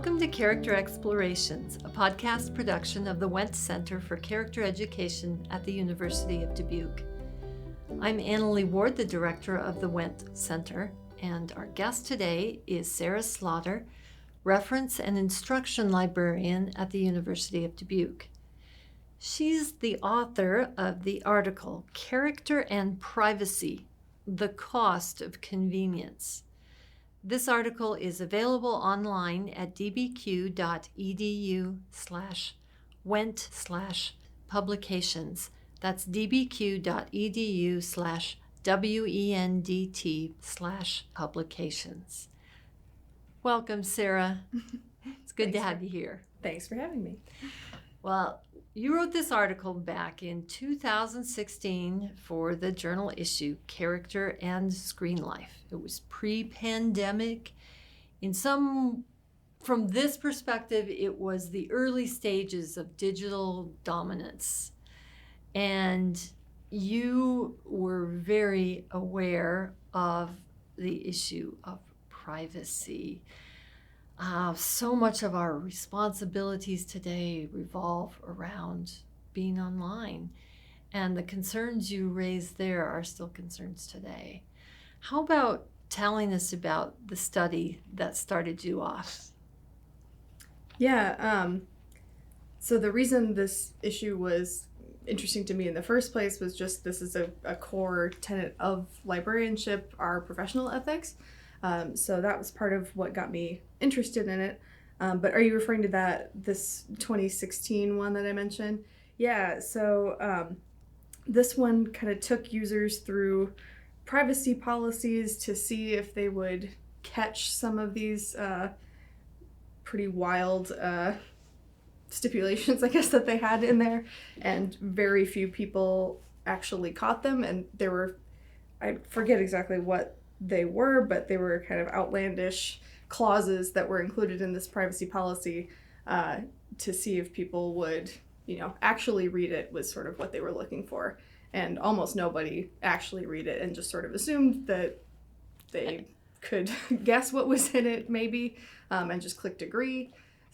Welcome to Character Explorations, a podcast production of the Wendt Center for Character Education at the University of Dubuque. I'm Annalee Ward, the director of the Wendt Center, and our guest today is Sarah Slaughter, reference and instruction librarian at the University of Dubuque. She's the author of the article, Character and Privacy, The Cost of Convenience. This article is available online at dbq.edu/wendt/publications. That's dbq.edu/wendt/publications. Welcome, Sarah. It's good to have you here. Thanks for having me. Well, you wrote this article back in 2016 for the journal issue, Character and Screen Life. It was pre-pandemic. From this perspective, it was the early stages of digital dominance. And you were very aware of the issue of privacy. So much of our responsibilities today revolve around being online, and the concerns you raised there are still concerns today. How about telling us about the study that started you off? Yeah, so the reason this issue was interesting to me in the first place was just this is a core tenet of librarianship, our professional ethics. So that was part of what got me interested in it. But are you referring to this 2016 one that I mentioned? Yeah, so this one kind of took users through privacy policies to see if they would catch some of these pretty wild stipulations, I guess, that they had in there. And very few people actually caught them. And there were, I forget exactly what they were, but they were kind of outlandish clauses that were included in this privacy policy to see if people would, actually read it was sort of what they were looking for. And almost nobody actually read it and just sort of assumed that they could guess what was in it maybe and just clicked agree.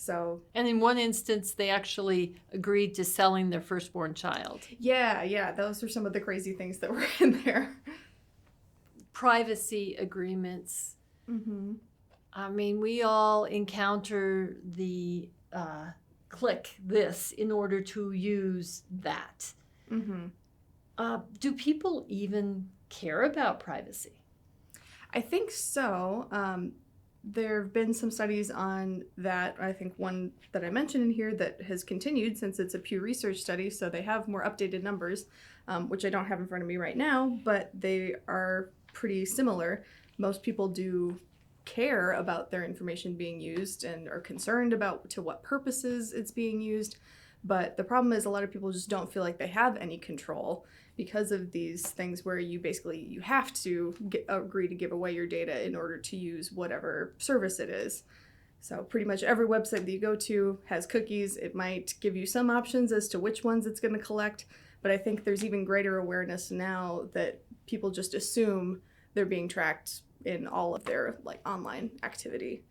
And in one instance, they actually agreed to selling their firstborn child. Yeah, those are some of the crazy things that were in there. Privacy agreements. Mm-hmm. I mean, we all encounter the click this in order to use that. Mm-hmm. Do people even care about privacy? I think so. There have been some studies on that. I think one that I mentioned in here that has continued since it's a Pew Research study, so they have more updated numbers, which I don't have in front of me right now, but they are pretty similar. Most people do care about their information being used and are concerned about to what purposes it's being used. But the problem is a lot of people just don't feel like they have any control because of these things where you have to agree to give away your data in order to use whatever service it is. So pretty much every website that you go to has cookies. It might give you some options as to which ones it's going to collect, but I think there's even greater awareness now that people just assume they're being tracked in all of their online activity.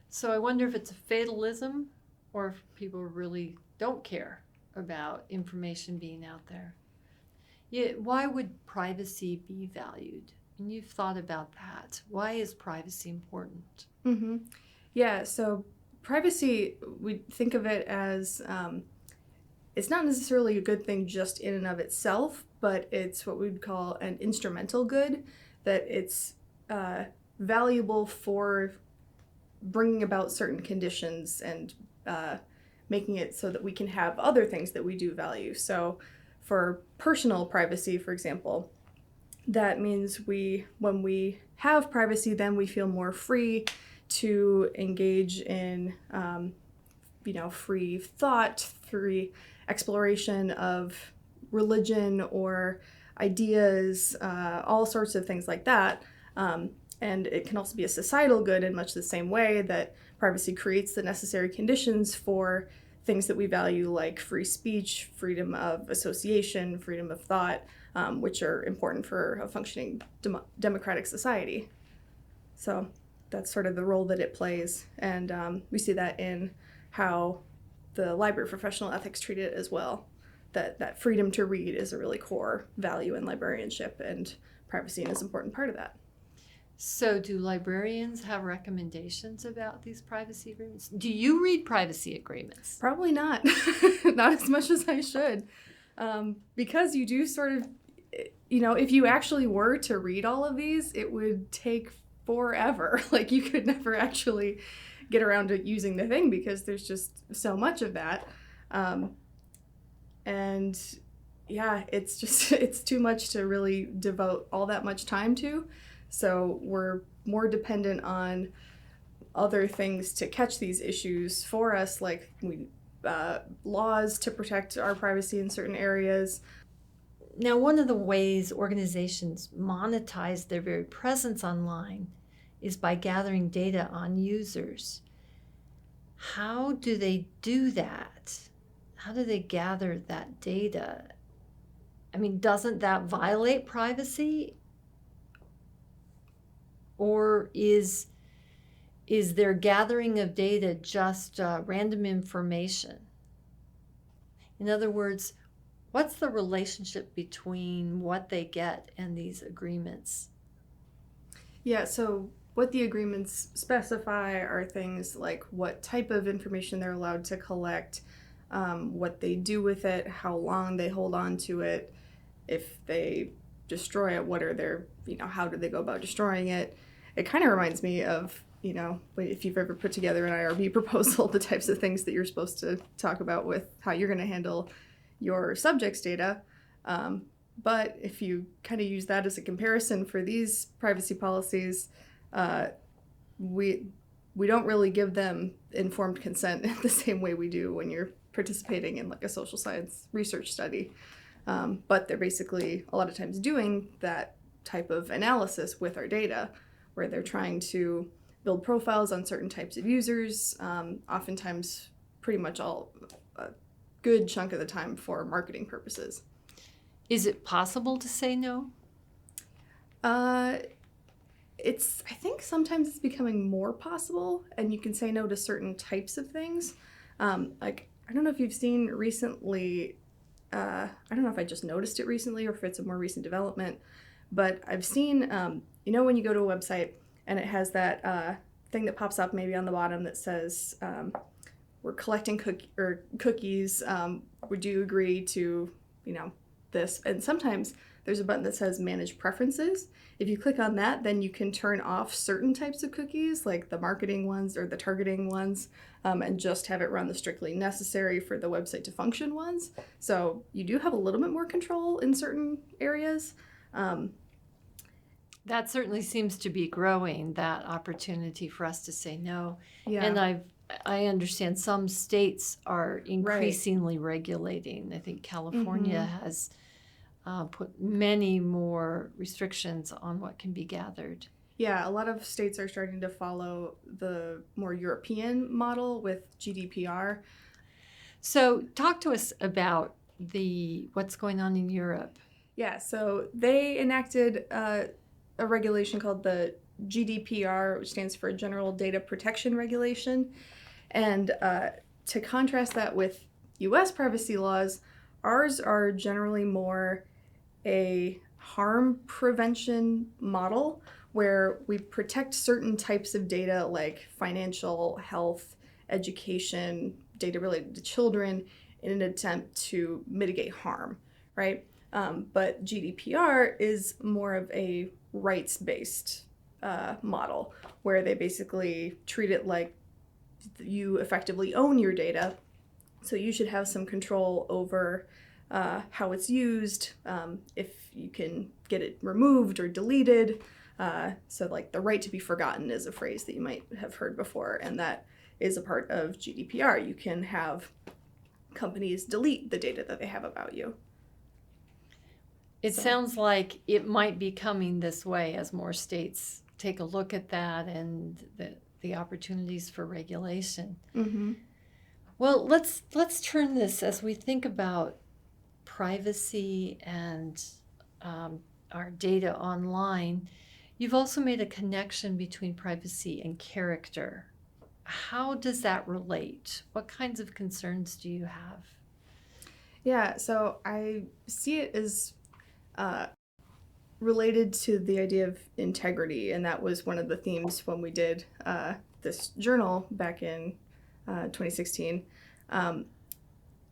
So I wonder if it's a fatalism or if people really don't care about information being out there. Yeah, why would privacy be valued? And you've thought about that. Why is privacy important? Mm-hmm. Yeah, so privacy, we think of it as, it's not necessarily a good thing just in and of itself, but it's what we'd call an instrumental good, that it's valuable for bringing about certain conditions and making it so that we can have other things that we do value. So for personal privacy, for example, that means when we have privacy, then we feel more free to engage in, free thought, free exploration of religion or ideas, all sorts of things like that. And it can also be a societal good in much the same way that privacy creates the necessary conditions for things that we value, like free speech, freedom of association, freedom of thought, which are important for a functioning democratic society. So that's sort of the role that it plays. And we see that in how the library professional ethics treat it as well. That freedom to read is a really core value in librarianship, and privacy is an important part of that. So do librarians have recommendations about these privacy agreements? Do you read privacy agreements? Probably not. Not as much as I should. Because you do sort of, if you actually were to read all of these, it would take forever. Like, you could never actually get around to using the thing because there's just so much of that. And yeah, it's too much to really devote all that much time to. So we're more dependent on other things to catch these issues for us, like laws to protect our privacy in certain areas. Now, one of the ways organizations monetize their very presence online is by gathering data on users. How do they do that? How do they gather that data? I mean, doesn't that violate privacy? Or is their gathering of data just random information? In other words, what's the relationship between what they get and these agreements? Yeah, so what the agreements specify are things like what type of information they're allowed to collect, what they do with it, how long they hold on to it, if they destroy it, what are their, how do they go about destroying it? It kind of reminds me of, if you've ever put together an IRB proposal, the types of things that you're supposed to talk about with how you're going to handle your subjects' data. But if you kind of use that as a comparison for these privacy policies, we don't really give them informed consent in the same way we do when you're participating in like a social science research study. But they're basically a lot of times doing that type of analysis with our data, where they're trying to build profiles on certain types of users, oftentimes pretty much a good chunk of the time for marketing purposes. Is it possible to say no? I think sometimes it's becoming more possible, and you can say no to certain types of things. Like, I don't know if you've seen recently, I don't know if I just noticed it recently or if it's a more recent development, but I've seen, when you go to a website and it has that thing that pops up maybe on the bottom that says, we're collecting cookies, would you agree to, this? And sometimes there's a button that says manage preferences. If you click on that, then you can turn off certain types of cookies, like the marketing ones or the targeting ones, and just have it run the strictly necessary for the website to function ones. So you do have a little bit more control in certain areas. That certainly seems to be growing, that opportunity for us to say no. Yeah. And I understand some states are increasingly regulating. I think California has put many more restrictions on what can be gathered. Yeah, a lot of states are starting to follow the more European model with GDPR. So talk to us about what's going on in Europe. Yeah, so they enacted a regulation called the GDPR, which stands for General Data Protection Regulation. And to contrast that with US privacy laws, ours are generally more a harm prevention model where we protect certain types of data like financial, health, education, data related to children in an attempt to mitigate harm, right? But GDPR is more of a rights-based model where they basically treat it like you effectively own your data, so you should have some control over how it's used, if you can get it removed or deleted. So like the right to be forgotten is a phrase that you might have heard before, and that is a part of GDPR. You can have companies delete the data that they have about you. It sounds like it might be coming this way as more states take a look at that and the opportunities for regulation. Mm-hmm. Well, let's turn this as we think about privacy and our data online. You've also made a connection between privacy and character. How does that relate? What kinds of concerns do you have? Yeah, so I see it as related to the idea of integrity, and that was one of the themes when we did this journal back in 2016.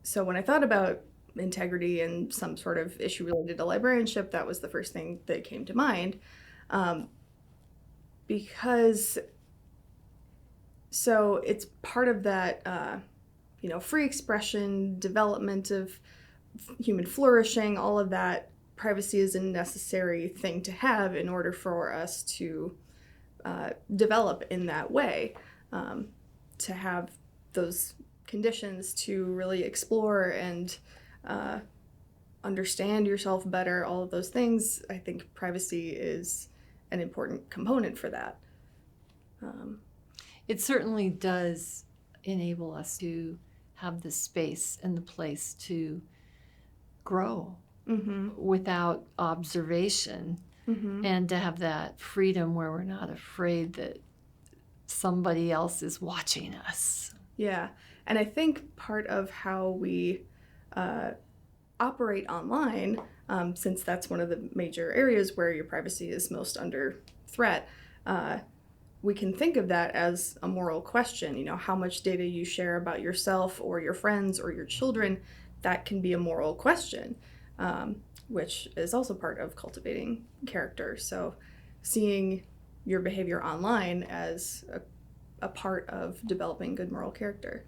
So when I thought about integrity and some sort of issue related to librarianship, that was the first thing that came to mind. Because so it's part of that, free expression, development of human flourishing, all of that. Privacy is a necessary thing to have in order for us to develop in that way, to have those conditions to really explore and understand yourself better, all of those things. I think privacy is an important component for that. It certainly does enable us to have the space and the place to grow without observation, and to have that freedom where we're not afraid that somebody else is watching us. Yeah, and I think part of how we operate online, since that's one of the major areas where your privacy is most under threat, we can think of that as a moral question. How much data you share about yourself or your friends or your children, that can be a moral question, which is also part of cultivating character. So seeing your behavior online as a part of developing good moral character.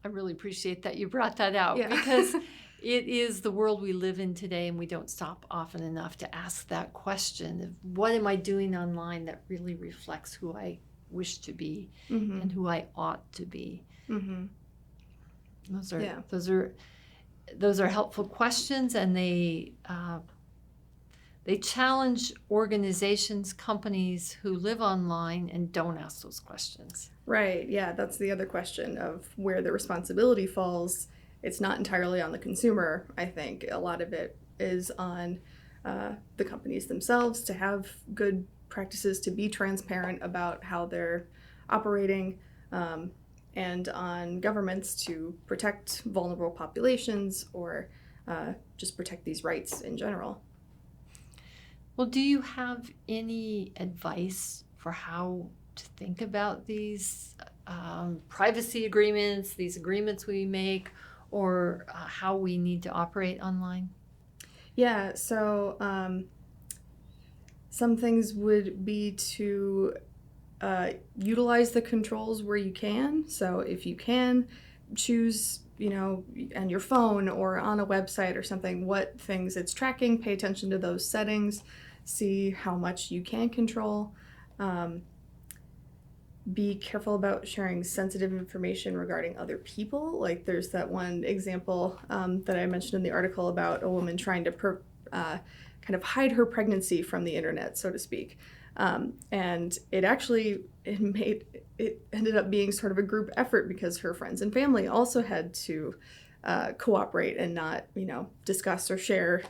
I really appreciate that you brought that out, Yeah. because it is the world we live in today, and we don't stop often enough to ask that question of what am I doing online that really reflects who I wish to be and who I ought to be. Those are helpful questions, and they challenge organizations, companies who live online and don't ask those questions. Right, yeah, that's the other question of where the responsibility falls. It's not entirely on the consumer, I think. A lot of it is on the companies themselves to have good practices, to be transparent about how they're operating, and on governments to protect vulnerable populations or just protect these rights in general. Well, do you have any advice for how to think about these privacy agreements, these agreements we make, or how we need to operate online? Yeah, so some things would be to utilize the controls where you can. So if you can choose, on your phone or on a website or something, what things it's tracking, pay attention to those settings, see how much you can control. Be careful about sharing sensitive information regarding other people. Like there's that one example that I mentioned in the article about a woman trying to kind of hide her pregnancy from the internet, so to speak. And it ended up being sort of a group effort because her friends and family also had to cooperate and not, discuss or share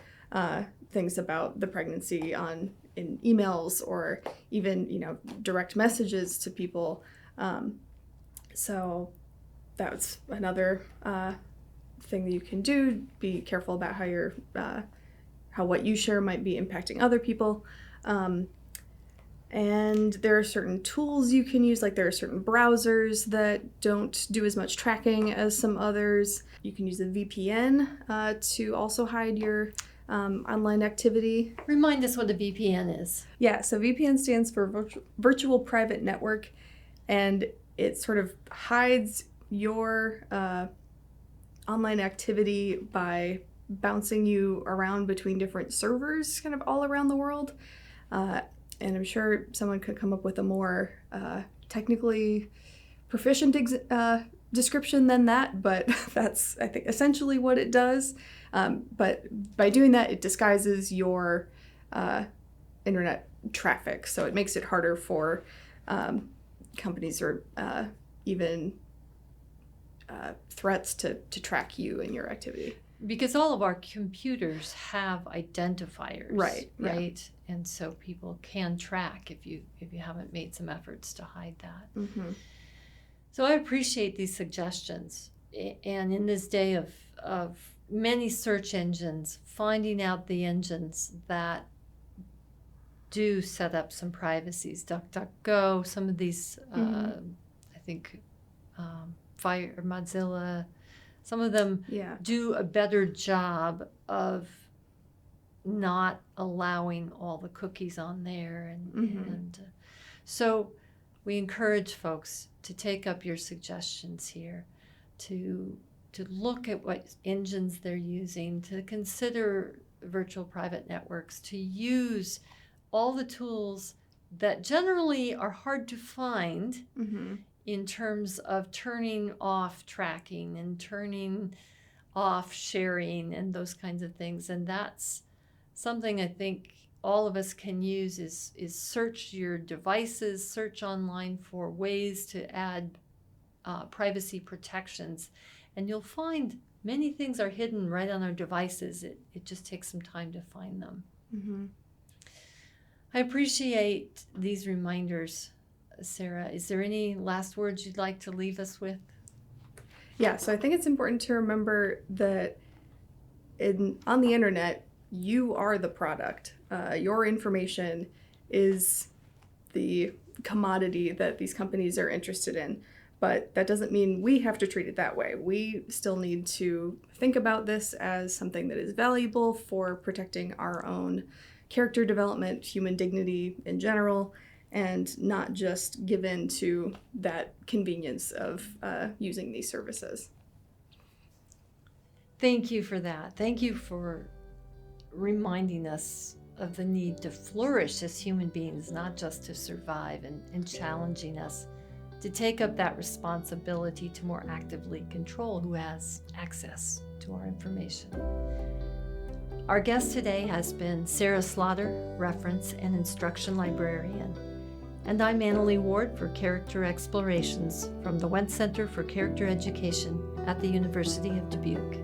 things about the pregnancy in emails or even, direct messages to people. So that was another thing that you can do. Be careful about how what you share might be impacting other people. And there are certain tools you can use, like there are certain browsers that don't do as much tracking as some others. You can use a VPN to also hide your online activity. Remind us what a VPN is. Yeah, so VPN stands for Virtual Private Network, and it sort of hides your online activity by bouncing you around between different servers kind of all around the world. And I'm sure someone could come up with a more technically proficient description than that, but that's, I think, essentially what it does. But by doing that, it disguises your internet traffic, so it makes it harder for companies or even threats to track you and your activity. Because all of our computers have identifiers, Right? And so people can track if you haven't made some efforts to hide that. Mm-hmm. So I appreciate these suggestions. And in this day of many search engines, finding out the engines that do set up some privacies, DuckDuckGo, some of these, I think, Mozilla, some of them do a better job of not allowing all the cookies on there. And so we encourage folks to take up your suggestions here, to look at what engines they're using, to consider virtual private networks, to use all the tools that generally are hard to find in terms of turning off tracking and turning off sharing and those kinds of things. And that's something I think all of us can use is search your devices, search online for ways to add privacy protections. And you'll find many things are hidden right on our devices. It just takes some time to find them. I appreciate these reminders, Sarah. Is there any last words you'd like to leave us with? Yeah, so I think it's important to remember that on the internet, you are the product. Your information is the commodity that these companies are interested in. But that doesn't mean we have to treat it that way. We still need to think about this as something that is valuable for protecting our own character development, human dignity in general, and not just give in to that convenience of using these services. Thank you for that. Thank you for reminding us of the need to flourish as human beings, not just to survive, and challenging us to take up that responsibility to more actively control who has access to our information. Our guest today has been Sarah Slaughter, Reference and Instruction Librarian. And I'm Annalee Ward for Character Explorations from the Wendt Center for Character Education at the University of Dubuque.